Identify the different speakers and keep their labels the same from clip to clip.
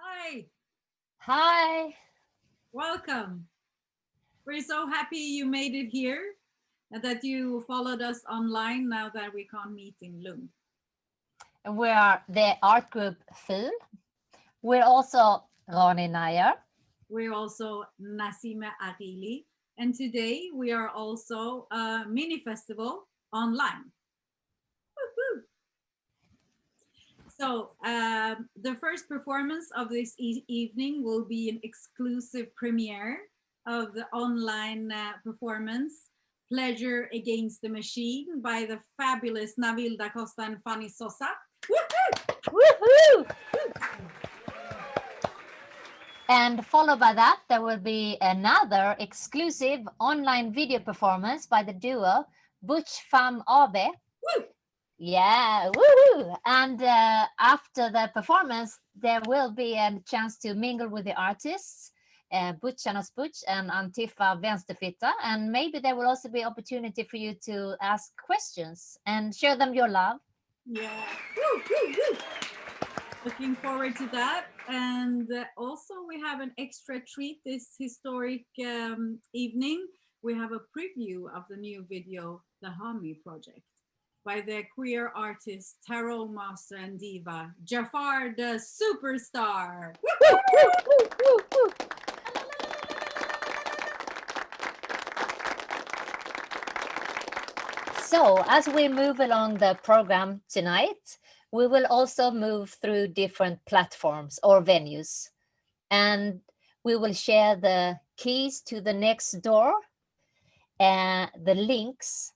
Speaker 1: Hi.
Speaker 2: Hi.
Speaker 1: Welcome. We're so happy you made it here and that you followed us online now that we can't meet in Lund.
Speaker 2: We are the art group Film. We're also Rani Nair.
Speaker 1: We're also Nasim Aghili. And today we are also a minifestival online. Woo-hoo. So the first performance of this evening will be an exclusive premiere of the online performance Pleasure Against the Machine by the fabulous Nabil da Costa and Fanny Sosa.
Speaker 2: Woohoo! And followed by that, there will be another exclusive online video performance by the duo Butch Fam Abe.
Speaker 1: Woo!
Speaker 2: Yeah, woohoo! And after the performance, there will be a chance to mingle with the artists, Butcharnas Butch and Antifa Vänsterfitta. And maybe there will also be opportunity for you to ask questions and show them your love.
Speaker 1: Yeah. Woo, woo, woo. Looking forward to that. And also we have an extra treat this historic evening. We have a preview of the new video, The Hami Project, by the queer artist, tarot master and diva, Jafar the Superstar.
Speaker 2: So as we move along the program tonight, we will also move through different platforms or venues, and we will share the keys to the next door and the links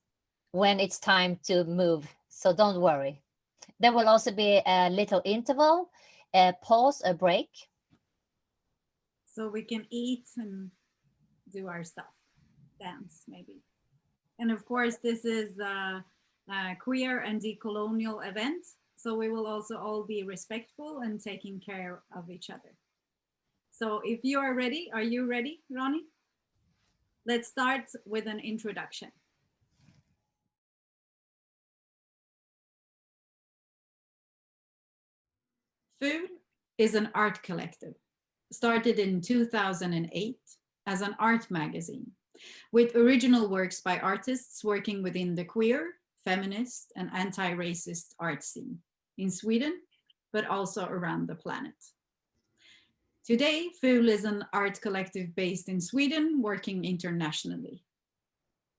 Speaker 2: when it's time to move. So don't worry. There will also be a little interval, a pause, a break.
Speaker 1: So we can eat and do our stuff, dance maybe. And of course, this is a queer and decolonial event. So we will also all be respectful and taking care of each other. So if you are ready, are you ready, Rani? Let's start with an introduction. Food is an art collective, started in 2008 as an art magazine, with original works by artists working within the queer, feminist, and anti-racist art scene in Sweden, but also around the planet. Today, FUL is an art collective based in Sweden, working internationally.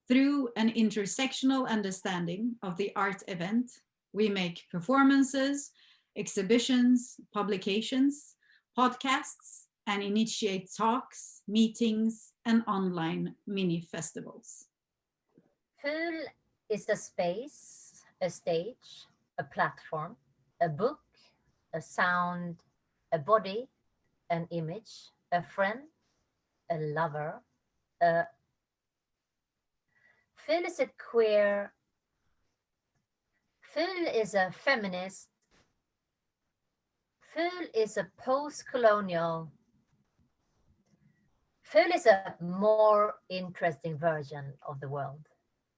Speaker 1: Through an intersectional understanding of the art event, we make performances, exhibitions, publications, podcasts, and initiate talks, meetings, and online mini festivals.
Speaker 2: FUL is a space, a stage, a platform, a book, a sound, a body, an image, a friend, a lover. FUL is a queer, FUL is a feminist, FUL is a post-colonial, FUL is a more interesting version of the world,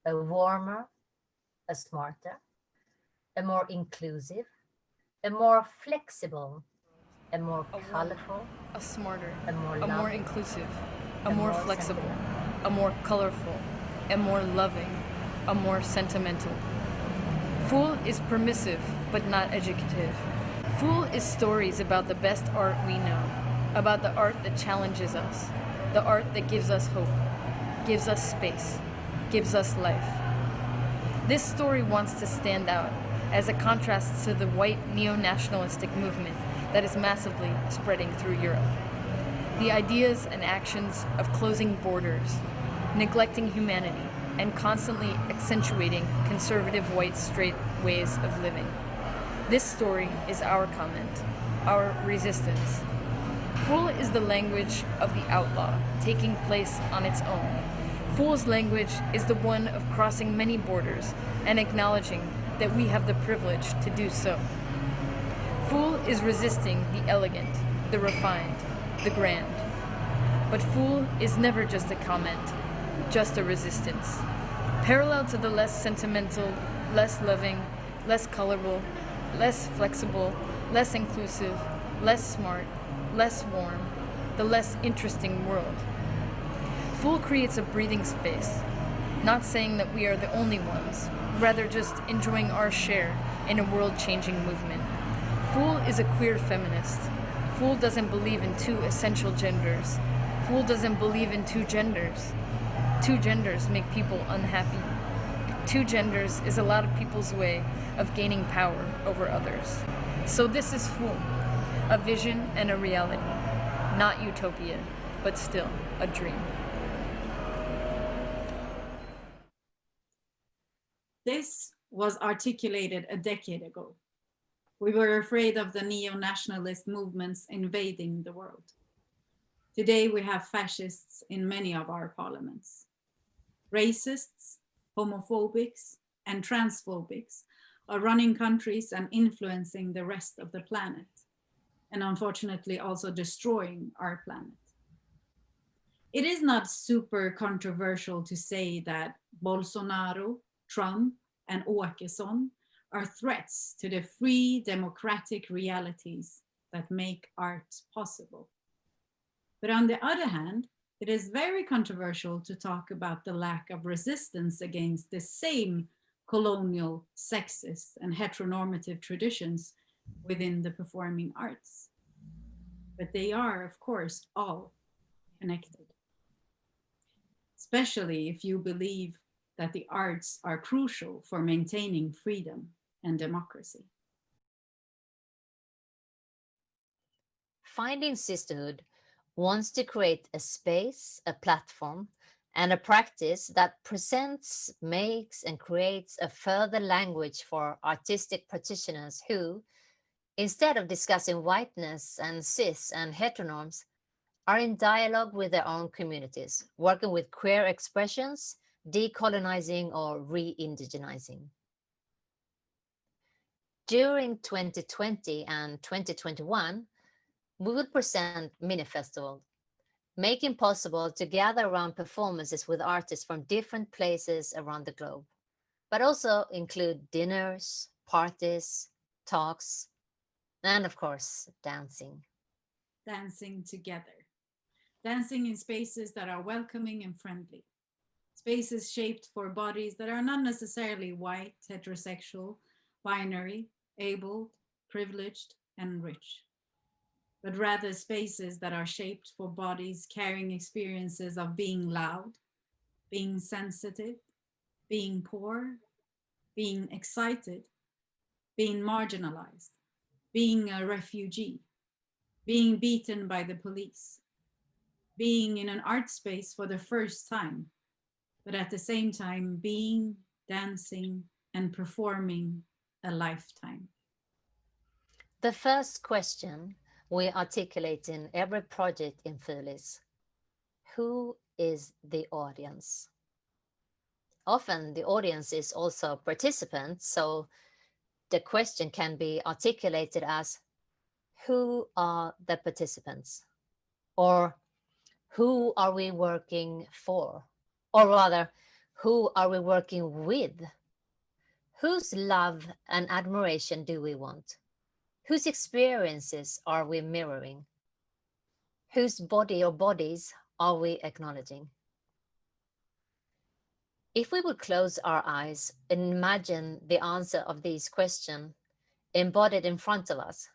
Speaker 2: a warmer, a smarter, a more inclusive, a more flexible, a more colorful,
Speaker 3: a smarter,
Speaker 2: a more
Speaker 3: inclusive, a more flexible, a more colorful, a more loving, a more sentimental. FUL is permissive but not educative. FUL is stories about the best art we know, about the art that challenges us, the art that gives us hope, gives us space, gives us life. This story wants to stand out as a contrast to the white neo-nationalistic movement that is massively spreading through Europe. The ideas and actions of closing borders, neglecting humanity, and constantly accentuating conservative white straight ways of living. This story is our comment, our resistance. FUL is the language of the outlaw, taking place on its own. FUL's language is the one of crossing many borders and acknowledging that we have the privilege to do so. FUL is resisting the elegant, the refined, the grand. But FUL is never just a comment, just a resistance. Parallel to the less sentimental, less loving, less colorful, less flexible, less inclusive, less smart, less warm, the less interesting world. FUL creates a breathing space, not saying that we are the only ones, rather just enjoying our share in a world-changing movement. FUL is a queer feminist. FUL doesn't believe in two essential genders. FUL doesn't believe in two genders. Two genders make people unhappy. Two genders is a lot of people's way of gaining power over others. So this is FUL, a vision and a reality. Not utopia, but still a dream.
Speaker 1: This was articulated a decade ago. We were afraid of the neo-nationalist movements invading the world. Today we have fascists in many of our parliaments. Racists, homophobics, and transphobics are running countries and influencing the rest of the planet, and unfortunately also destroying our planet. It is not super controversial to say that Bolsonaro, Trump, and Åkesson are threats to the free democratic realities that make art possible. But on the other hand, it is very controversial to talk about the lack of resistance against the same colonial, sexist, and heteronormative traditions within the performing arts. But they are, of course, all connected. Especially if you believe that the arts are crucial for maintaining freedom and democracy.
Speaker 2: Finding Sisterhood wants to create a space, a platform, and a practice that presents, makes, and creates a further language for artistic practitioners who, instead of discussing whiteness and cis and heteronorms, are in dialogue with their own communities, working with queer expressions, decolonizing or re-indigenizing. During 2020 and 2021, we will present minifestival, making possible to gather around performances with artists from different places around the globe, but also include dinners, parties, talks, and of course, dancing.
Speaker 1: Dancing together. Dancing in spaces that are welcoming and friendly. Spaces shaped for bodies that are not necessarily white, heterosexual, binary, able, privileged, and rich, but rather spaces that are shaped for bodies carrying experiences of being loud, being sensitive, being poor, being excited, being marginalized, being a refugee, being beaten by the police, being in an art space for the first time, but at the same time being, dancing, and performing a lifetime.
Speaker 2: The first question we articulate in every project in Fil is, who is the audience? Often the audience is also participants, so the question can be articulated as, who are the participants? Or who are we working for? Or rather, who are we working with? Whose love and admiration do we want? Whose experiences are we mirroring? Whose body or bodies are we acknowledging? If we would close our eyes and imagine the answer of these questions embodied in front of us,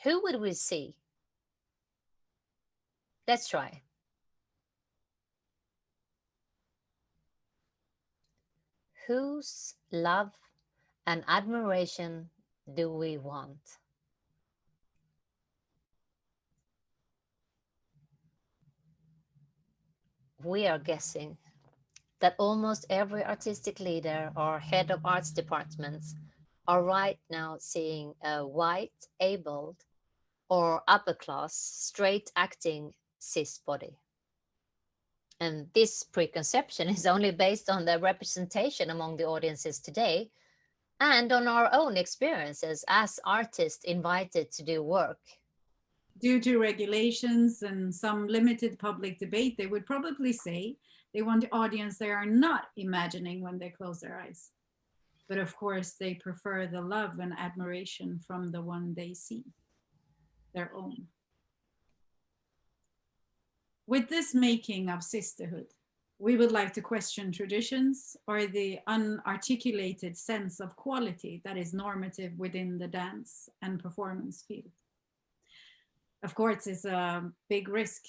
Speaker 2: who would we see? Let's try. Whose love and admiration do we want? We are guessing that almost every artistic leader or head of arts departments are right now seeing a white, able, or upper class, straight acting cis body. And this preconception is only based on the representation among the audiences today and on our own experiences as artists invited to do work.
Speaker 1: Due to regulations and some limited public debate, they would probably say they want the audience they are not imagining when they close their eyes. But of course, they prefer the love and admiration from the one they see, their own. With this making of sisterhood, we would like to question traditions or the unarticulated sense of quality that is normative within the dance and performance field. Of course, it's a big risk.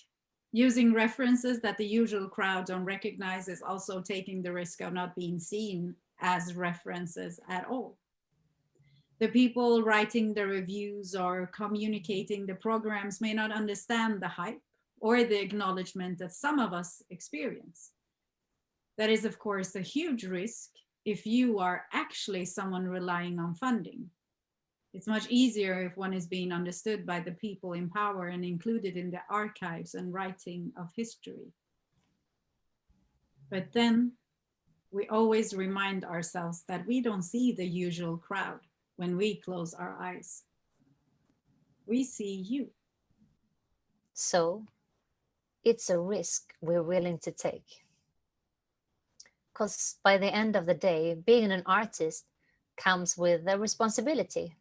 Speaker 1: Using references that the usual crowd don't recognize is also taking the risk of not being seen as references at all. The people writing the reviews or communicating the programs may not understand the hype or the acknowledgement that some of us experience. That is, of course, a huge risk if you are actually someone relying on funding. It's much easier if one is being understood by the people in power and included in the archives and writing of history. But then we always remind ourselves that we don't see the usual crowd when we close our eyes. We see you.
Speaker 2: So it's a risk we're willing to take. Because by the end of the day, being an artist comes with a responsibility.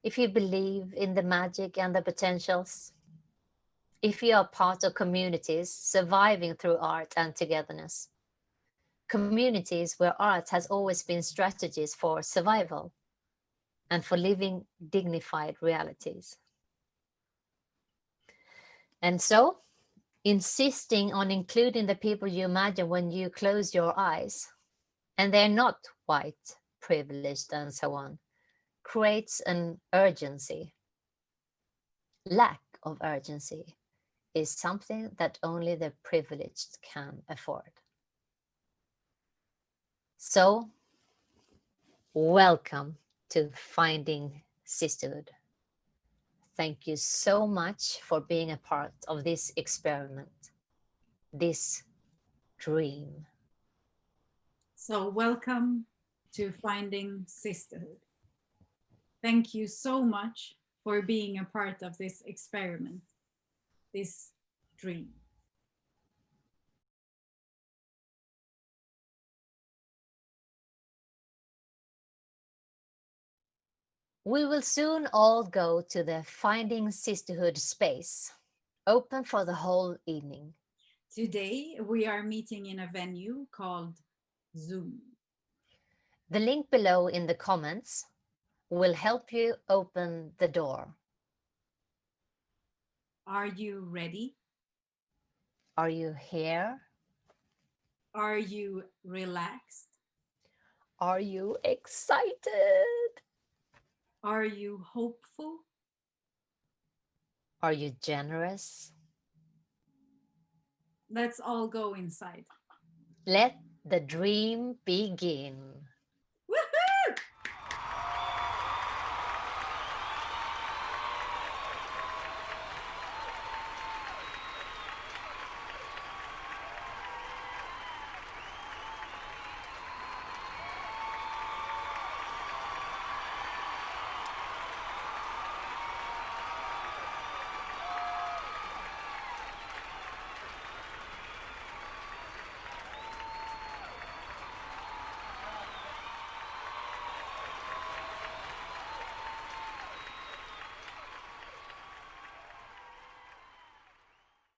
Speaker 2: if you believe in the magic and the potentials, if you are part of communities surviving through art and togetherness, communities where art has always been strategies for survival and for living dignified realities. And so, insisting on including the people you imagine when you close your eyes, and they're not white, privileged, and so on, creates an urgency. Lack of urgency is something that only the privileged can afford. So, welcome to Finding Sisterhood. Thank you so much for being a part of this experiment, this dream.
Speaker 1: So welcome to Finding Sisterhood. Thank you so much for being a part of this experiment, this dream.
Speaker 2: We will soon all go to the Finding Sisterhood space, open for the whole evening.
Speaker 1: Today, we are meeting in a venue called Zoom.
Speaker 2: The link below in the comments will help you open the door.
Speaker 1: Are you ready?
Speaker 2: Are you here?
Speaker 1: Are you relaxed?
Speaker 2: Are you excited?
Speaker 1: Are you hopeful?
Speaker 2: Are you generous?
Speaker 1: Let's all go inside.
Speaker 2: Let the dream begin.